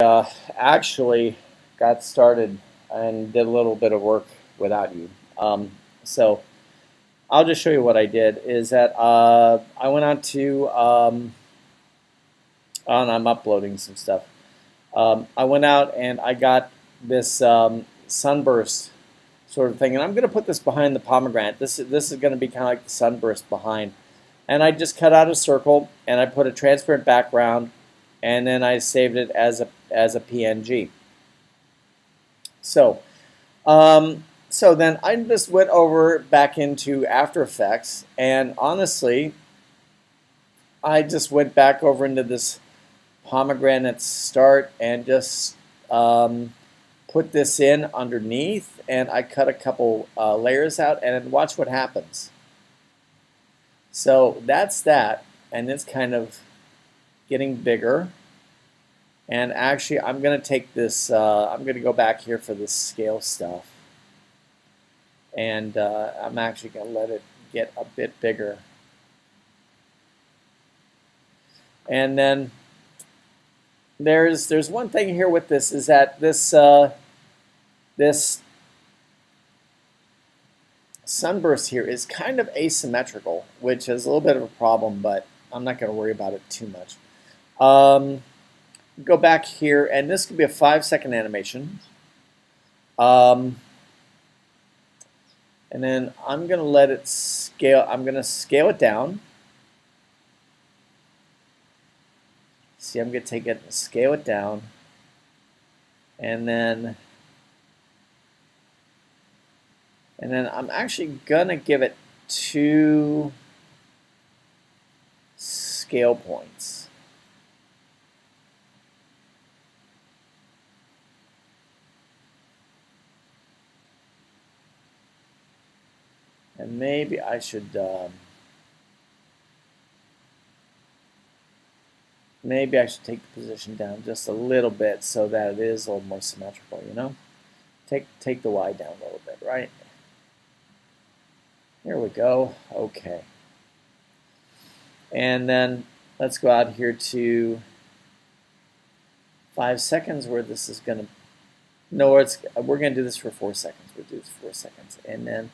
Actually got started and did a little bit of work without you. So I'll just show you what I did. Is that I went on to and I'm uploading some stuff. I went out and I got this sunburst sort of thing, and I'm going to put this behind the pomegranate. This is going to be kind of like the sunburst behind, and I just cut out a circle and I put a transparent background, and then I saved it as a PNG. So, so then I just went over back into After Effects, and honestly, I just went back over into this pomegranate start and just put this in underneath, and I cut a couple layers out, and watch what happens. So that's that, and it's kind of getting bigger. And actually, I'm going to take this, I'm going to go back here for this scale stuff. And I'm actually going to let it get a bit bigger. And then there's one thing here with this, is that this this sunburst here is kind of asymmetrical, which is a little bit of a problem, but I'm not going to worry about it too much. Go back here, and this could be a 5-second animation. And then I'm going to let it scale. I'm going to scale it down. See, I'm going to take it and scale it down. And then I'm actually going to give it 2 scale points. And maybe I should take the position down just a little bit so that it is a little more symmetrical, you know? Take the Y down a little bit, right? Here we go. Okay. And then let's go out here to 5 seconds, where this is going to, no, we're going to do this for 4 seconds. We'll do this for 4 seconds. And then,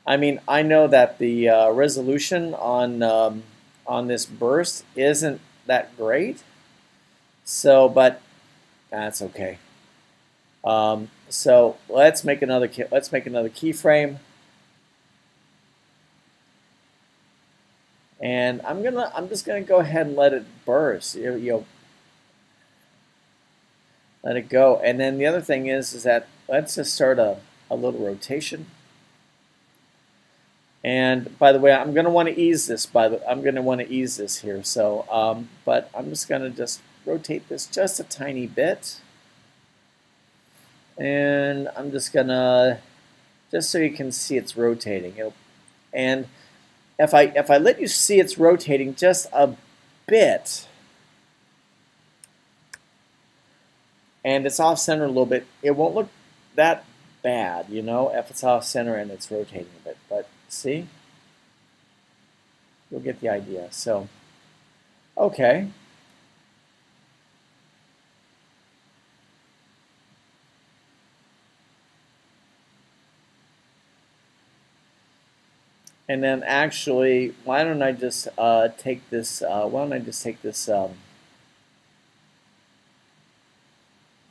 I mean, I know that the resolution on this burst isn't that great, so, but that's okay. So let's make another keyframe, and I'm just gonna go ahead and let it burst. You know, let it go. And then the other thing is that let's just start a little rotation. And by the way, I'm going to want to ease this. I'm going to want to ease this here. So, but I'm just going to just rotate this just a tiny bit, and I'm just going to, just so you can see it's rotating. And if I let you see it's rotating just a bit, and it's off center a little bit, it won't look that bad, you know, if it's off center and it's rotating a bit. But see? You'll get the idea. So, okay. And then actually, why don't I just take this,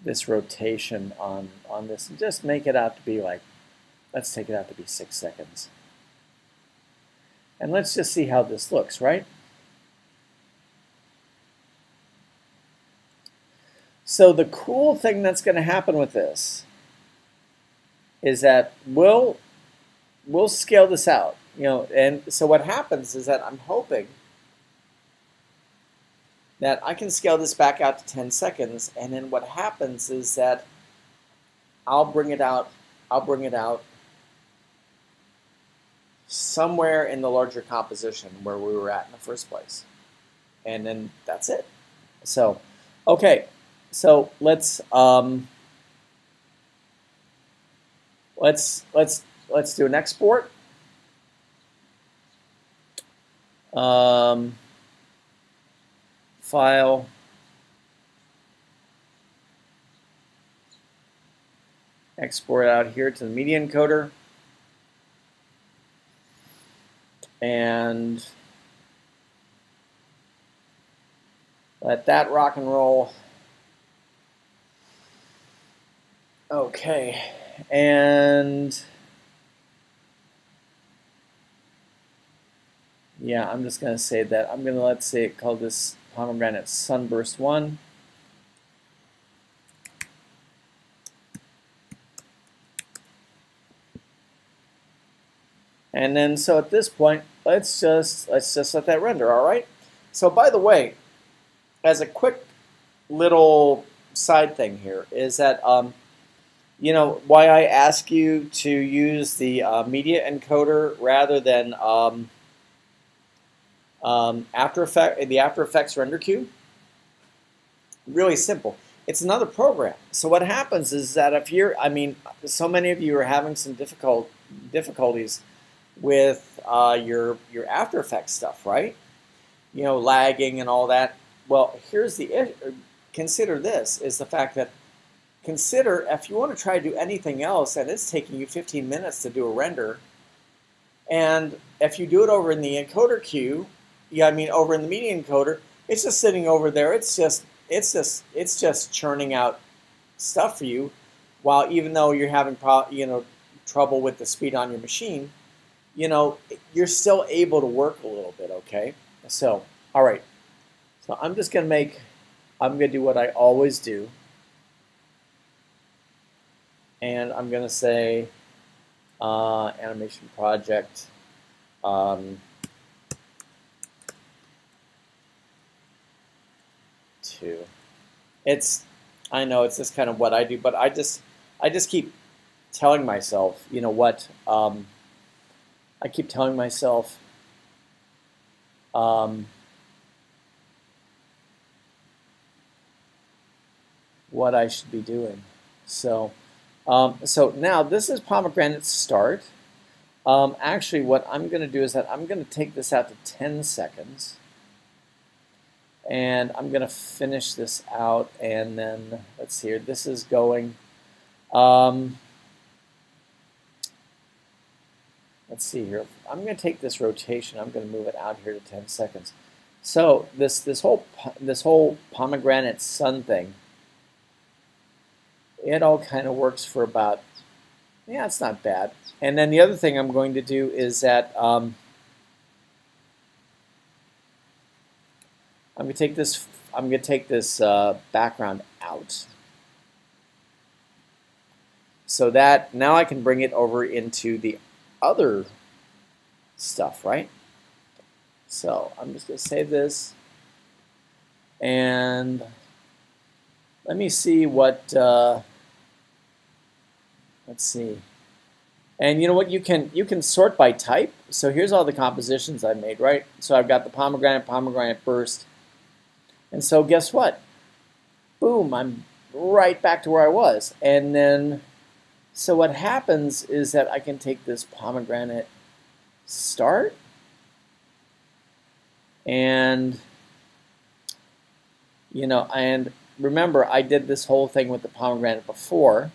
this rotation on this, and just make it out to be like, let's take it out to be 6 seconds. And let's just see how this looks, right? So the cool thing that's going to happen with this is that we'll scale this out, you know. And so what happens is that I'm hoping that I can scale this back out to 10 seconds, and then what happens is that I'll bring it out somewhere in the larger composition where we were at in the first place, and then that's it. So, okay, so let's do an export. File, export out here to the media encoder, and let that rock and roll. Okay, and yeah, I'm just going to say that I'm going to, let's say, call this pomegranate sunburst 1. And then, so at this point, let's just let that render. All right. So by the way, as a quick little side thing here is that you know why I ask you to use the media encoder rather than the After Effects render queue. Really simple. It's another program. So what happens is that if you're, I mean, so many of you are having some difficulties with your After Effects stuff, right? You know, lagging and all that. Well, here's the issue. Consider this, is the fact that consider if you want to try to do anything else and it's taking you 15 minutes to do a render, and if you do it over in the encoder queue, yeah, I mean over in the media encoder, it's just sitting over there. It's just churning out stuff for you, while even though you're having trouble with the speed on your machine, you know, you're still able to work a little bit. Okay, so all right, so I'm gonna do what I always do, and I'm gonna say animation project 2. I know it's just kind of what I do, but I just keep telling myself, you know what, I keep telling myself what I should be doing. So so now this is pomegranate start. Actually, what I'm going to do is that I'm going to take this out to 10 seconds. And I'm going to finish this out, and then, let's see here, this is going, let's see here, I'm going to take this rotation, I'm going to move it out here to 10 seconds. So this whole pomegranate sun thing, it all kind of works for about, yeah, it's not bad. And then the other thing I'm going to do is that I'm going to take this background out, so that now I can bring it over into the other stuff, right? So I'm just going to save this, and let me see what. Let's see. And you know what? You can sort by type. So here's all the compositions I made, right? So I've got the pomegranate burst. And so guess what? Boom, I'm right back to where I was. And then, so what happens is that I can take this pomegranate start, and, you know, and remember I did this whole thing with the pomegranate before.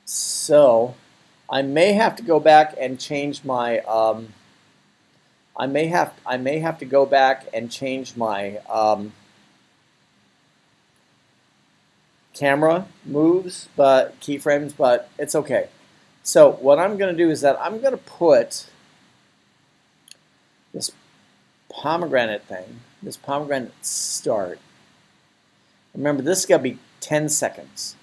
So I may have to go back and change my I may have to go back and change my camera moves, but keyframes, but it's okay. So what I'm going to do is that I'm going to put this pomegranate thing, this pomegranate start. Remember, this is going to be 10 seconds.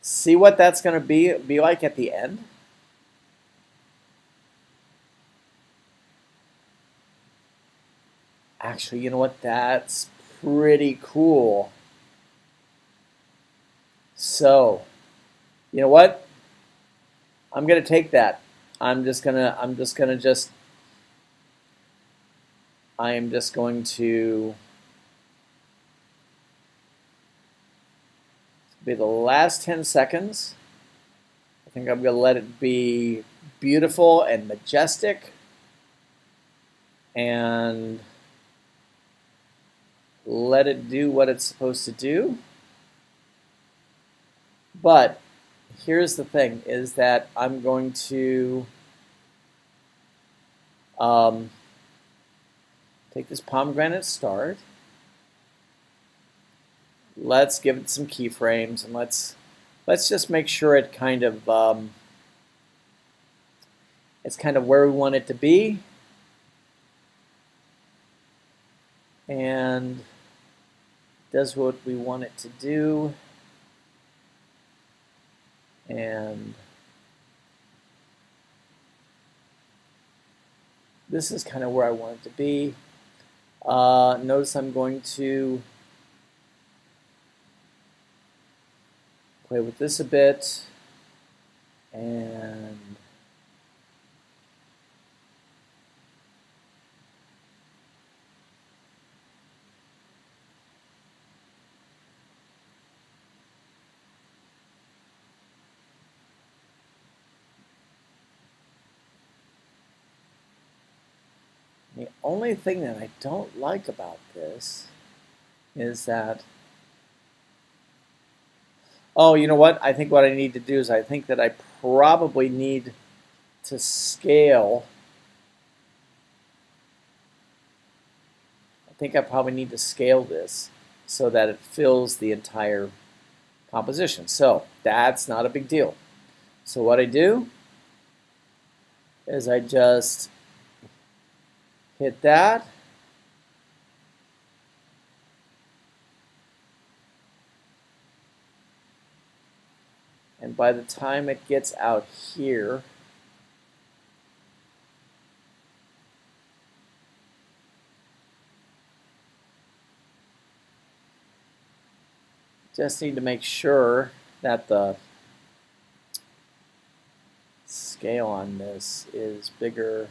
See what that's going to be like at the end? Actually, you know what? That's pretty cool. So, you know what? I'm going to take that. I am just going to be the last 10 seconds. I think I'm going to let it be beautiful and majestic and let it do what it's supposed to do. But here's the thing, is that I'm going to take this pomegranate start. Let's give it some keyframes, and let's just make sure it kind of it's kind of where we want it to be, and does what we want it to do, and this is kind of where I want it to be. Notice I'm going to play with this a bit, and the only thing that I don't like about this is that, oh, you know what? I think what I need to do is I think that I probably need to scale. I think I probably need to scale this so that it fills the entire composition. So that's not a big deal. So what I do is I just hit that. And by the time it gets out here, just need to make sure that the scale on this is bigger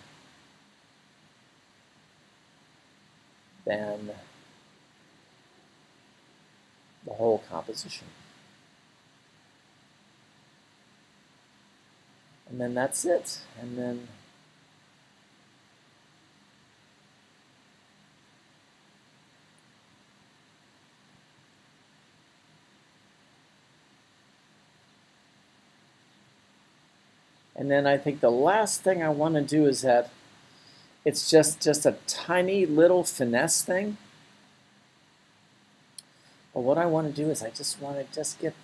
than the whole composition. And then that's it. And then I think the last thing I want to do is that it's just a tiny little finesse thing. But what I want to do is I just want to get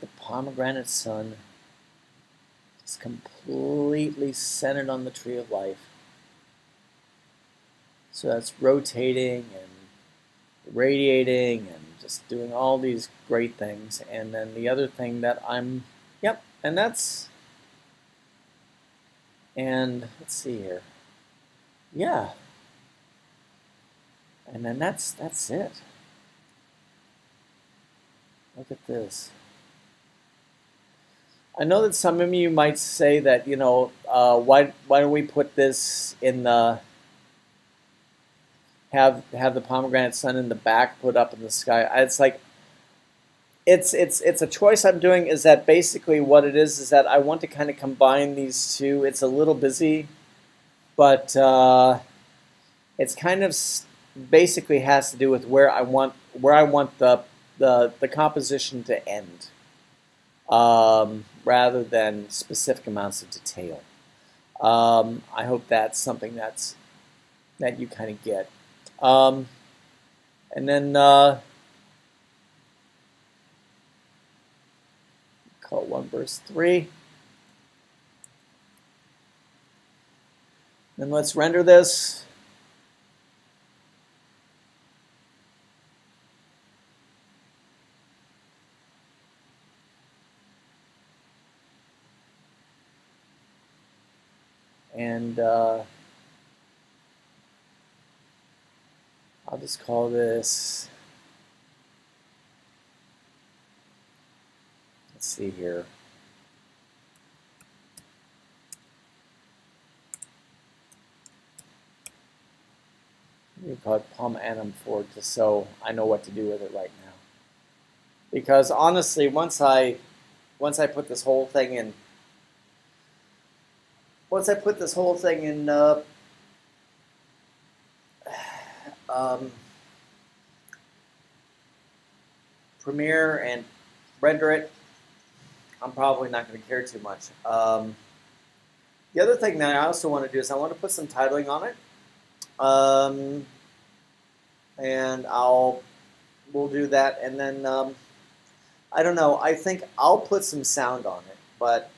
the pomegranate sun just completely centered on the tree of life. So that's rotating and radiating and just doing all these great things. And then the other thing that I'm, yep, and that's, and let's see here. Yeah. And then that's it. Look at this. I know that some of you might say that, you know, why don't we put this in the, have the pomegranate sun in the back put up in the sky. It's like, it's a choice I'm doing, is that basically what it is that I want to kind of combine these two. It's a little busy, but it's kind of basically has to do with where I want the composition to end, rather than specific amounts of detail. I hope that's something that you kind of get. And then call it 1 verse 3. Then let's render this. And I'll just call this, let's see here. We call it Palm Annum 4, just so I know what to do with it right now. Because honestly, once I put this whole thing in, premiere and render it, I'm probably not going to care too much. The other thing that I also want to do is I want to put some titling on it. And we'll do that, and then I don't know. I think I'll put some sound on it, but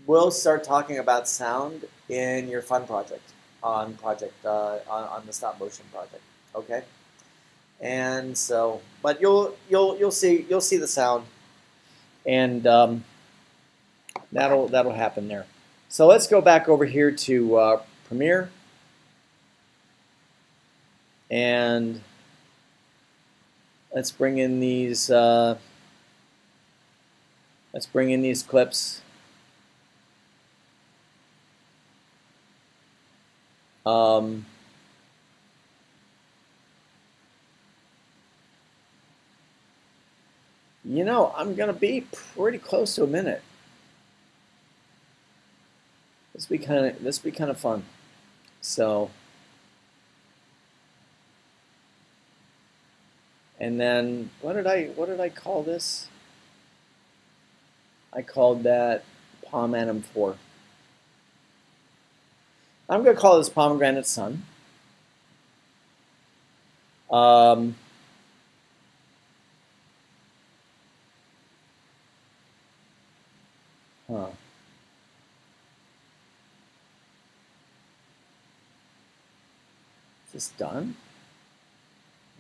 we'll start talking about sound in your fun project on the stop motion project. Okay, and so, but you'll see the sound, and that'll happen there. So let's go back over here to Premiere. And let's bring in these clips. You know, I'm gonna be pretty close to a minute. This be kind of fun. So. And then what did I call this? I called that Palm Atom 4. I'm going to call this Pomegranate Sun. Huh. Is this done?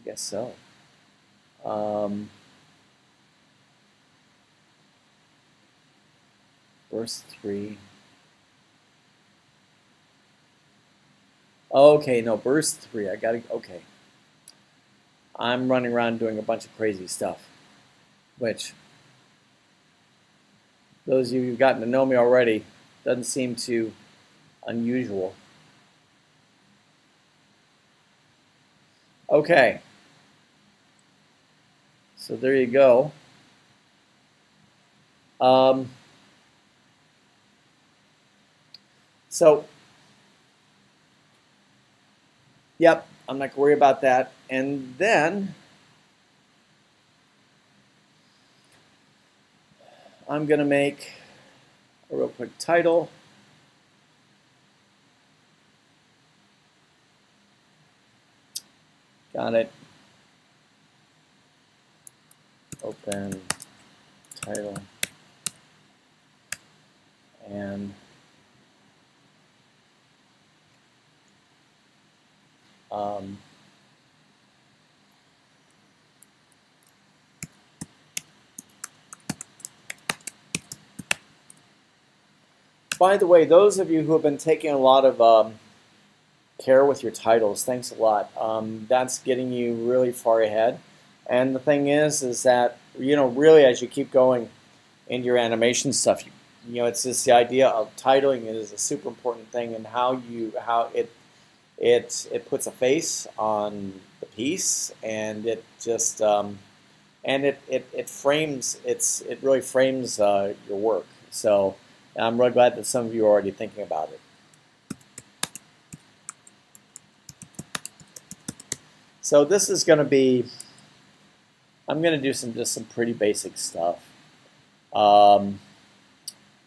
I guess so. Burst 3. Okay, no, burst 3. I gotta, okay. I'm running around doing a bunch of crazy stuff, which those of you who've gotten to know me already, doesn't seem too unusual. Okay. So there you go. So, yep, I'm not going to worry about that. And then I'm going to make a real quick title. Got it. Open title and by the way, those of you who have been taking a lot of care with your titles, thanks a lot. That's getting you really far ahead. And the thing is that, you know, really as you keep going into your animation stuff, you know, it's just the idea of titling is a super important thing, and how it puts a face on the piece, and it just and it frames it really frames your work. So I'm really glad that some of you are already thinking about it. So this is going to be, I'm going to do just some pretty basic stuff. I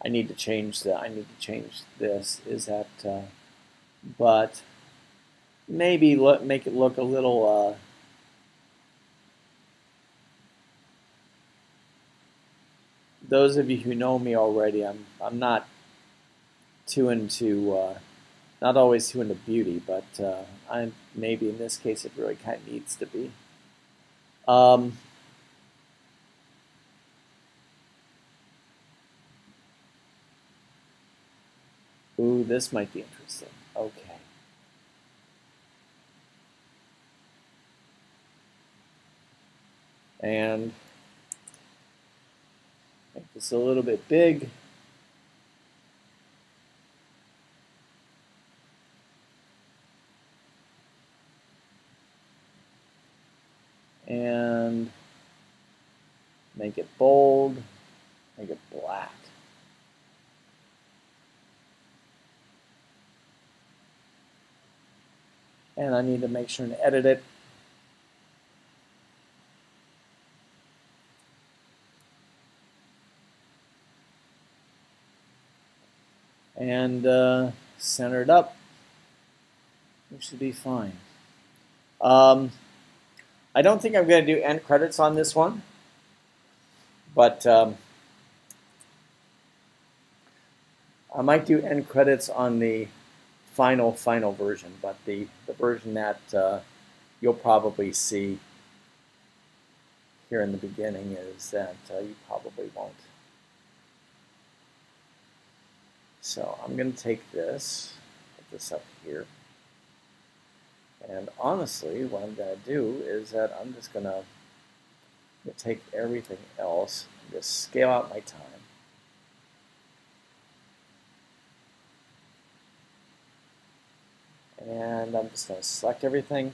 need to change this. Is that, but maybe make it look a little. Those of you who know me already, I'm not too into, not always too into beauty, but maybe in this case it really kind of needs to be. Ooh, this might be interesting. Okay. And make this a little bit big. And make it bold, make it black. And I need to make sure to edit it and center it up. We should be fine. I don't think I'm going to do end credits on this one, but I might do end credits on the final version, but the version that you'll probably see here in the beginning is that you probably won't. So I'm going to take this, put this up here. And honestly, what I'm going to do is that I'm just going to take everything else and just scale out my time. And I'm just going to select everything.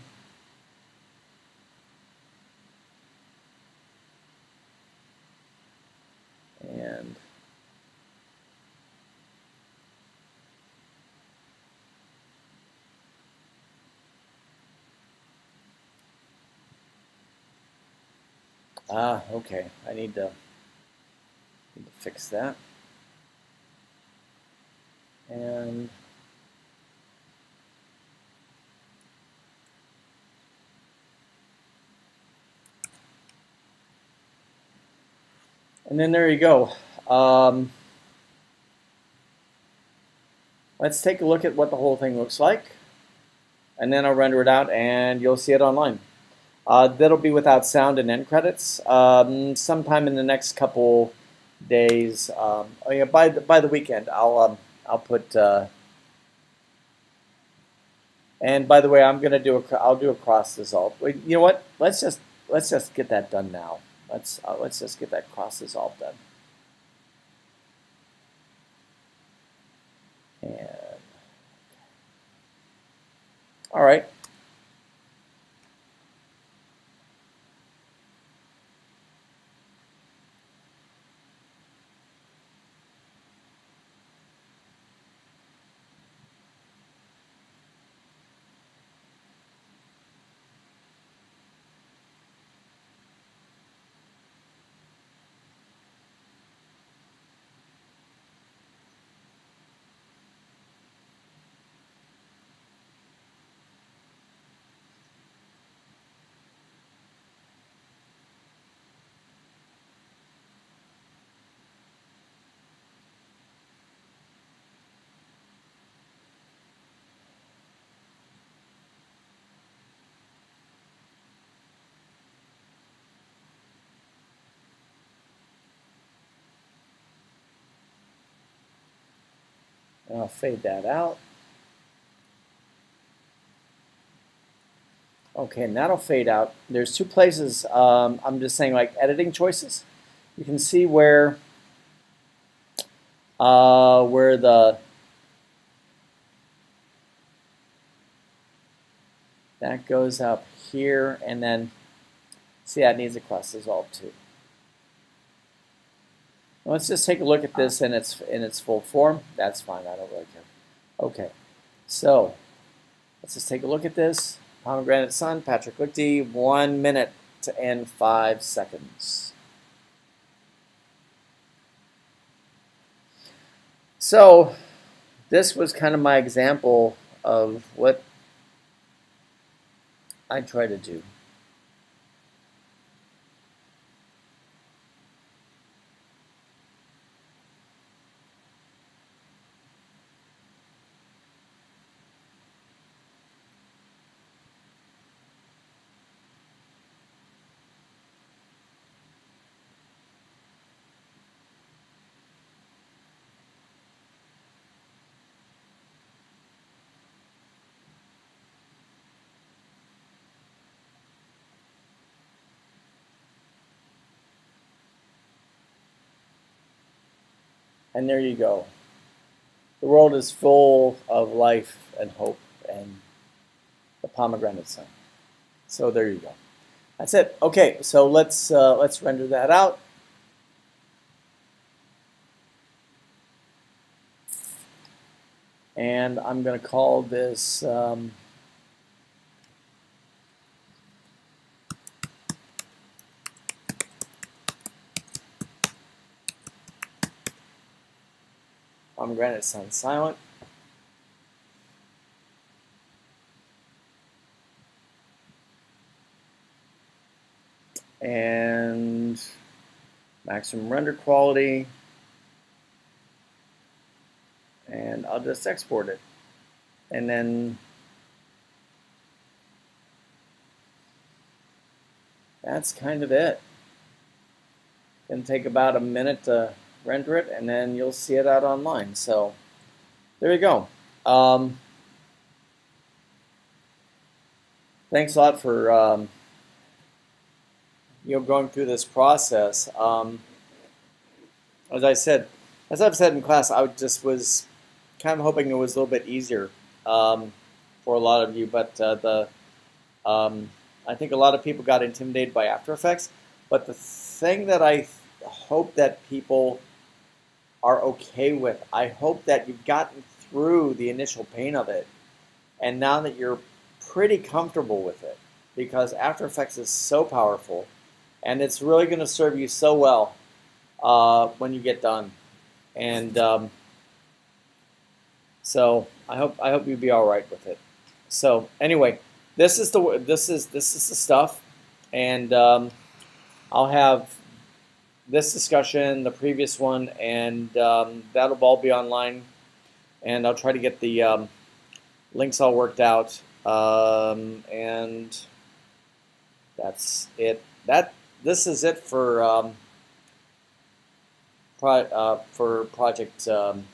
And okay, I need to fix that. And then there you go. Let's take a look at what the whole thing looks like. And then I'll render it out and you'll see it online. That'll be without sound and end credits. Sometime in the next couple days. Oh yeah, by the weekend, I'll put. And by the way, I'll do a cross dissolve. You know what? Let's just get that done now. Let's just get that cross dissolve done. And all right. And I'll fade that out. Okay, and that'll fade out. There's two places, I'm just saying, like editing choices. You can see where that goes up here, and then see that needs a cross dissolve too. Let's just take a look at this in its full form. That's fine. I don't really care. Okay, so let's just take a look at this. Pomegranate Sun, Patrick Lichty, 1 minute to end 5 seconds. So this was kind of my example of what I try to do. And there you go. The world is full of life and hope and the pomegranate sun. So there you go. That's it. Okay, so let's render that out. And I'm going to call this pomegranate sounds silent. And maximum render quality. And I'll just export it. And then that's kind of it. It'll take about a minute to render it, and then you'll see it out online. So there you go. Thanks a lot for going through this process. As I've said in class, I just was kind of hoping it was a little bit easier for a lot of you, but I think a lot of people got intimidated by After Effects. But the thing that I hope that people are okay with, I hope that you've gotten through the initial pain of it, and now that you're pretty comfortable with it, because After Effects is so powerful, and it's really going to serve you so well when you get done. And so I hope you'll be all right with it. So anyway, this is the stuff, and I'll have this discussion, the previous one, and that'll all be online. And I'll try to get the links all worked out, and that's it. This is it for project 2,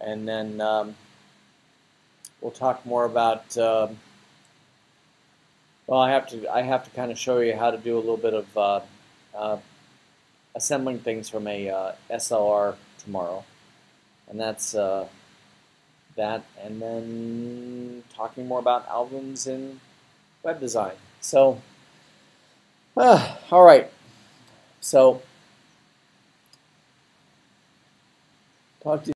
and then we'll talk more about. Well, I have to kind of show you how to do a little bit of assembling things from a SLR tomorrow, and that's that, and then talking more about albums and web design. So, all right. So, talk to you.